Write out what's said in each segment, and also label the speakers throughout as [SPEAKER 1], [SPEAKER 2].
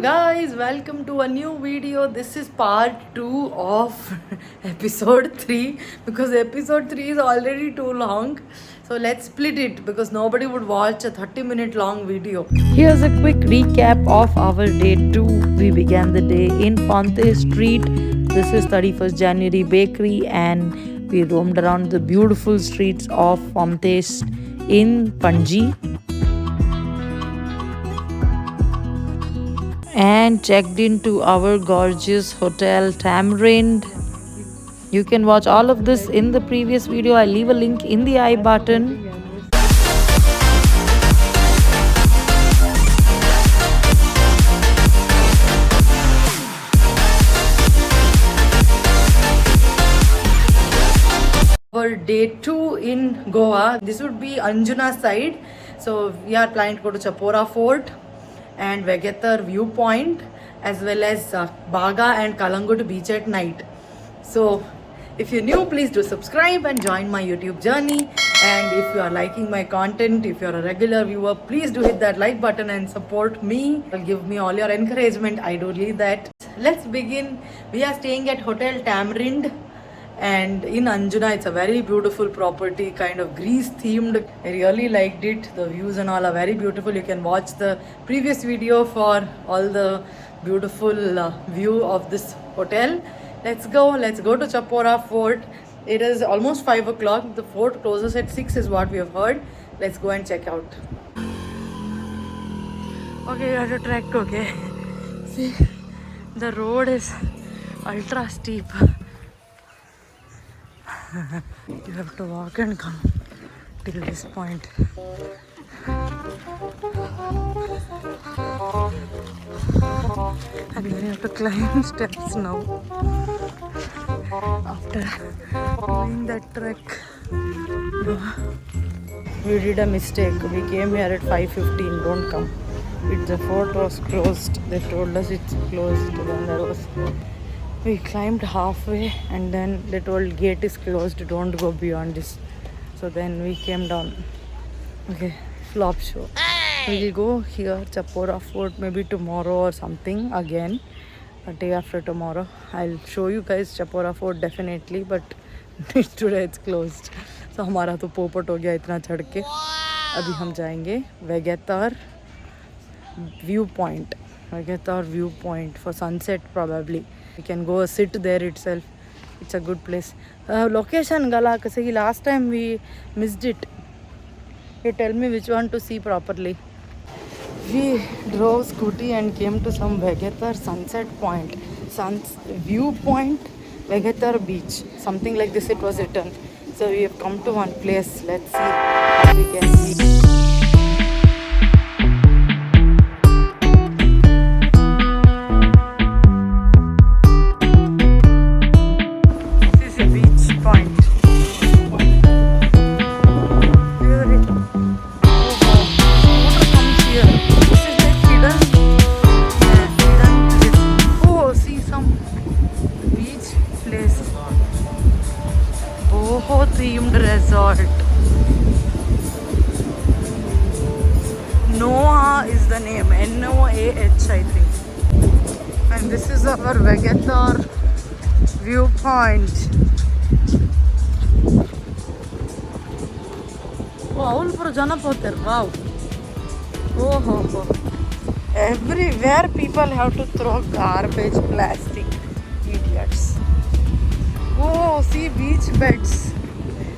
[SPEAKER 1] guys, welcome to a new video. This is part 2 of episode 3 because episode 3 is already too long. So let's split it because nobody would watch a 30-minute long video. Here's a quick recap of our day 2. We began the day in Fonte Street. This is 31st January Bakery and we roamed around the beautiful streets of Fonte in Panji. And checked into our gorgeous hotel Tamarind. You can watch all of this in the previous video. I'll leave a link in the I button. Our day 2 in Goa. This would be Anjuna side. So we are planning to go to Chapora Fort and Vegetar viewpoint as well as Baga and Kalangut beach at night. So if you're new, please do subscribe and join my YouTube journey. And if you are liking my content, if you're a regular viewer, please do hit that like button and support me. Give me all your encouragement. I do need that. Let's begin. We are staying at Hotel Tamarind. And in Anjuna, it's a very beautiful property, kind of Greece themed. I really liked it. The views and all are very beautiful. You can watch the previous video for all the beautiful view of this hotel. Let's go to Chapora Fort. It is almost 5 o'clock. The fort closes at 6 is what we have heard. Let's go and check out. Okay, we have to trek, okay. See, the road is ultra steep. You have to walk and come till this point. And then you have to climb steps now. After doing that trek. We did a mistake. We came here at 5:15. Don't come. The fort was closed. They told us it's closed. Then there was... We climbed halfway and then they told gate is closed, don't go beyond this. So then we came down. Okay, flop show. We'll go here, Chapora Fort, maybe tomorrow or something again. A day after tomorrow. I'll show you guys Chapora Fort definitely, but today it's closed. So हमारा तो पोपट हो गया इतना चढ़ के. अभी हम जाएंगे Vegetar viewpoint. Vegetar viewpoint for sunset probably. We can go sit there itself. It's a good place. Location gala kasi last time we missed it. You tell me which one to see properly. We drove scooty and came to some Vegetar sunset point. Viewpoint Vegetar beach. Something like this it was written. So we have come to one place. Let's see what we can see. Themed resort. Noah is the name. Noah, I think. And this is our Vegetar viewpoint. Wow, wow. Oh. Everywhere people have to throw garbage, plastic. Idiots. Oh, see beach beds.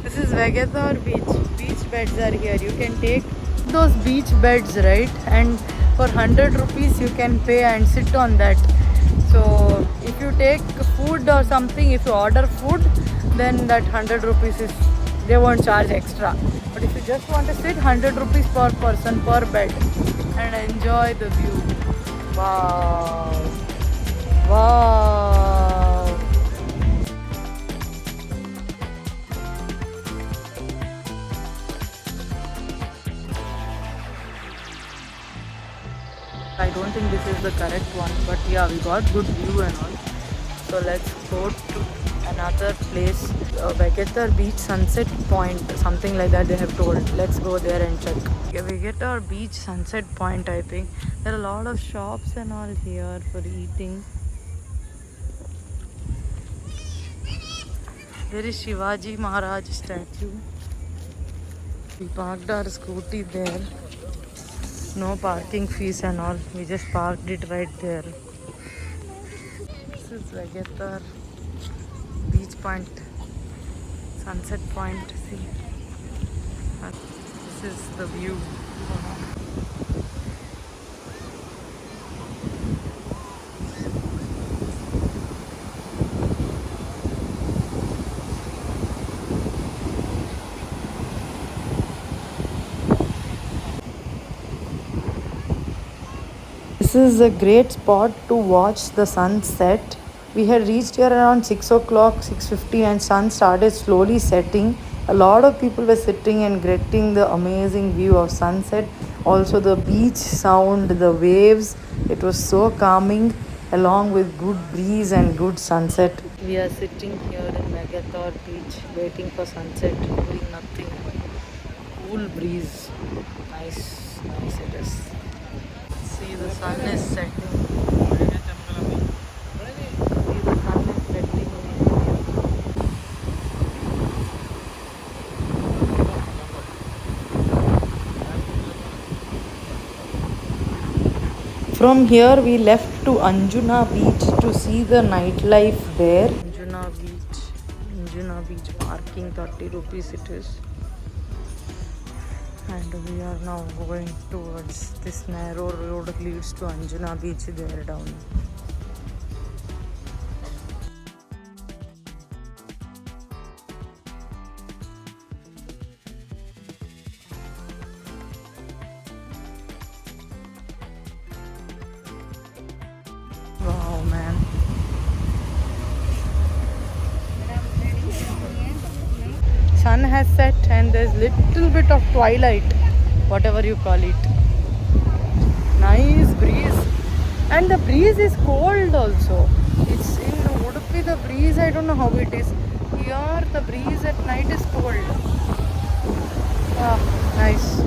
[SPEAKER 1] This is Vegetar beach. Beach beds are here. You can take those beach beds, right? And for 100 rupees you can pay and sit on that. So if you take food or something, if you order food, then that 100 rupees is, they won't charge extra. But if you just want to sit, 100 rupees per person per bed and enjoy the view. Wow. Wow. I don't think this is the correct one, but yeah, we got good view and all. So let's go to another place, Vegetar Beach Sunset Point, something like that they have told. Let's go there and check. Okay, Vegetar Beach Sunset Point, I think. There are a lot of shops and all here for eating. There is Shivaji Maharaj statue. We parked our scooty there. No parking fees and all. We just parked it right there. This is Vegetar Beach Point, Sunset Point. See, this is the view. This is a great spot to watch the sunset. We had reached here around 6 o'clock, 6:50, and sun started slowly setting. A lot of people were sitting and getting the amazing view of sunset. Also the beach sound, the waves. It was so calming along with good breeze and good sunset. We are sitting here in Vegetar Beach waiting for sunset, doing nothing. Cool breeze. Nice it is. See, the sun is setting. See, the sun is setting. From here we left to Anjuna Beach to see the nightlife there. Anjuna Beach parking 30 rupees it is. And we are now going towards this narrow road leads to Anjuna Beach there down. Wow, man. Sun has set and there's little bit of twilight, whatever you call it. Nice breeze, and the breeze is cold also. It's in Udupi, the breeze, I don't know how it is. Here the breeze at night is cold. Ah, nice.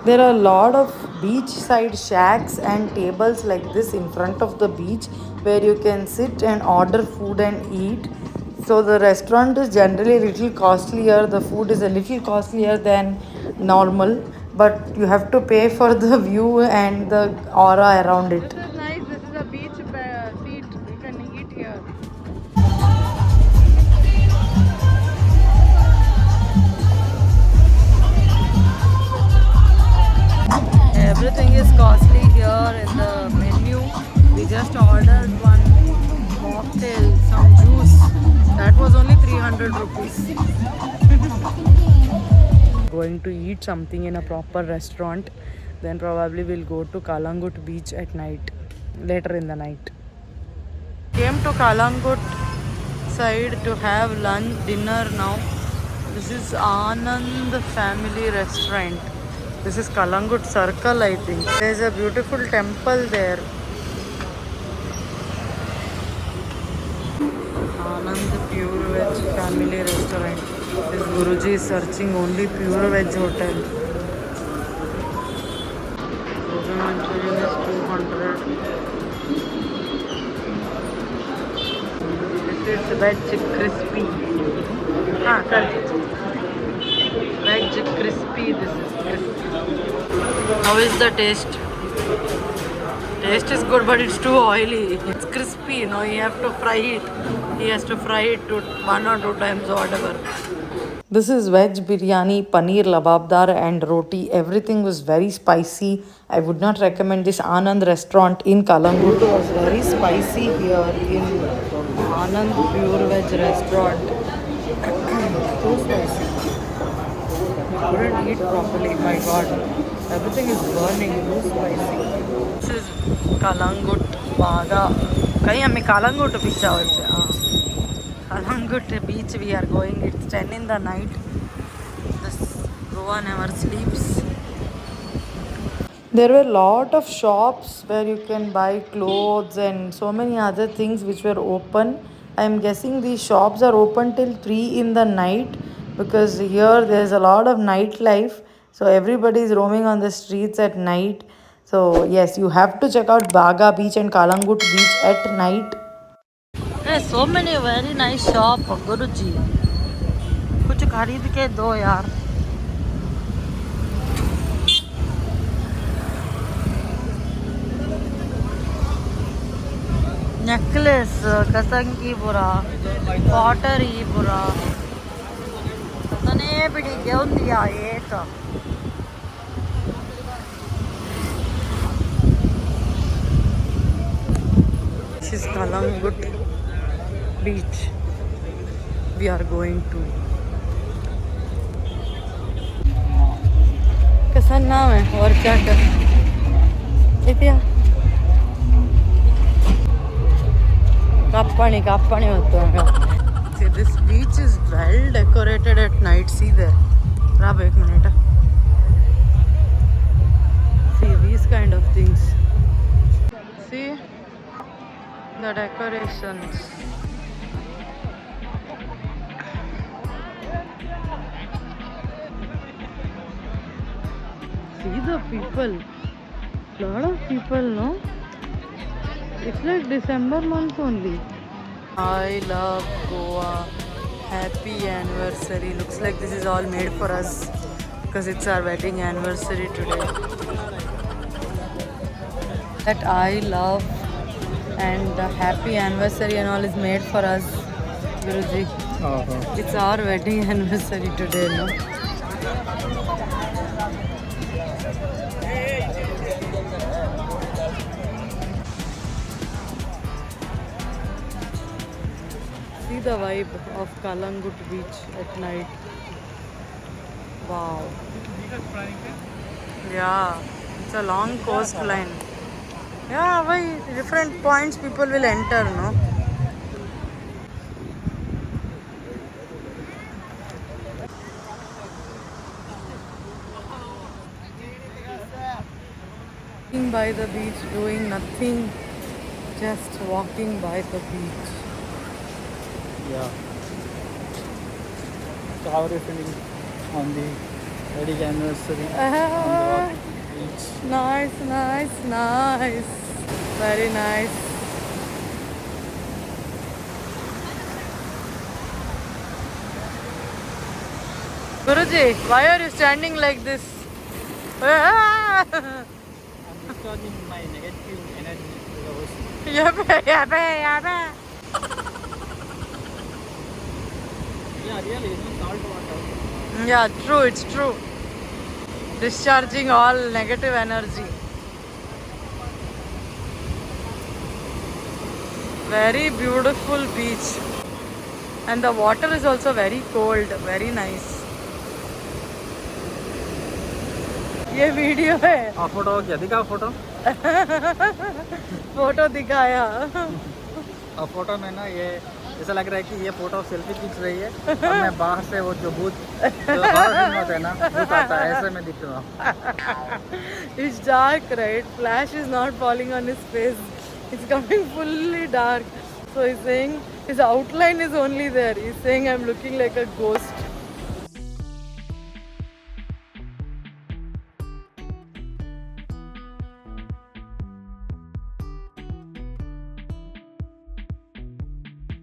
[SPEAKER 1] There are a lot of beachside shacks and tables like this in front of the beach where you can sit and order food and eat. So the restaurant is generally a little costlier. The food is a little costlier than normal, but you have to pay for the view and the aura around it. This is nice. This is a beach seat. You can eat here. Everything is costly here in the menu. We just ordered one mocktail, some juice. That was only 300 rupees. Going to eat something in a proper restaurant. Then probably we'll go to Kalangut beach at night, later in the night. Came to Kalangut side to have dinner now. This is Anand Family Restaurant. This is Kalangut Circle, I think. There's a beautiful temple there. Anand Pure Veg Family Restaurant. This Guruji is searching only Pure Veg hotel. Gobi Manchurian is 200. This is Veg Crispy. Veg Crispy, this is crispy. How is the taste? Taste is good, but it's too oily. It's crispy, you know, you have to fry it. He has to fry it 1 or 2 times or whatever. This is veg biryani, paneer lababdar and roti. Everything was very spicy. I would not recommend this Anand restaurant in Kalangut. It was very spicy here in Anand Pure Veg restaurant. Too spicy. I couldn't eat properly, my god. Everything is burning, too spicy. This is Kalangut Baga. Kahin hame Kalangut beach Kalangut beach we are going. It's 10 in the night. Goa never sleeps. There were a lot of shops where you can buy clothes and so many other things which were open. I'm guessing these shops are open till 3 in the night because here there's a lot of nightlife. So everybody is roaming on the streets at night. So yes, you have to check out Baga Beach and Kalangut Beach at night. There's so many very nice shops, Guruji. कुछ खरीद के दो यार. Necklace कसंकीपुरा पॉटरीपुरा तने बिड़ी घेऊन दिया एक. This is Kalangut beach we are going to. कैसा नाम है और क्या कर इतिया काप्पाणी होता है. See, this beach is well decorated at night. See there. Rab ek minute. See these kind of things. See the decorations. See the people. Lot of people, no? It's like December month only. I love Goa. Happy anniversary. Looks like this is all made for us because it's our wedding anniversary today. That I love and the happy anniversary and all is made for us, Guruji. It's our wedding anniversary today, no? See the vibe of Kalangut beach at night. Wow. Yeah, it's a long coastline. Yeah, why different points people will enter, no? Walking by the beach, doing nothing, just walking by the beach.
[SPEAKER 2] Yeah. So how are you feeling on the wedding anniversary on the beach?
[SPEAKER 1] Nice. Very nice. Guruji, why are you standing like this?
[SPEAKER 2] I'm discharging my negative energy to the ocean.
[SPEAKER 1] Yeah.
[SPEAKER 2] Yeah, really, salt water.
[SPEAKER 1] Yeah, true, it's true. Discharging all negative energy. Very beautiful beach. And the water is also very cold, very nice. ये video है.
[SPEAKER 2] Photo क्या दिखा photo?
[SPEAKER 1] Photo दिखाया.
[SPEAKER 2] Photo में ना ये ऐसा लग रहा है कि ये फोटो सेल्फी खींच रही है और मैं बाहर से वो जो भूत जो हॉरर फिल्म होते हैं ना भूत आता है ऐसे में दिख रहा हूँ.
[SPEAKER 1] It's dark, right? Flash is not falling on his face. It's coming fully dark. So he's saying his outline is only there. He's saying I'm looking like a ghost.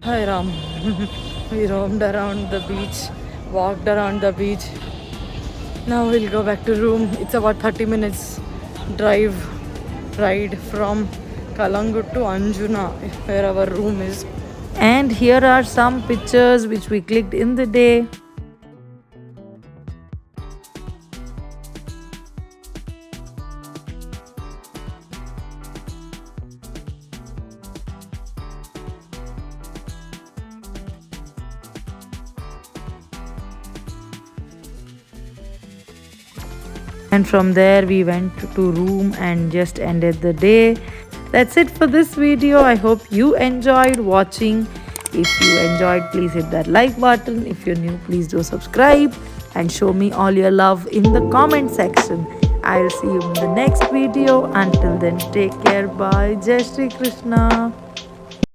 [SPEAKER 1] Hi Ram. We roamed around the beach, walked around the beach. Now we'll go back to room. It's about 30 minutes ride from Kalangut to Anjuna, where our room is. And here are some pictures which we clicked in the day. And from there we went to room and just ended the day. That's it for this video. I hope you enjoyed watching. If you enjoyed, please hit that like button. If you're new, please do subscribe. and show me all your love in the comment section. I'll see you in the next video. Until then, take care. Bye. Jai Shri Krishna.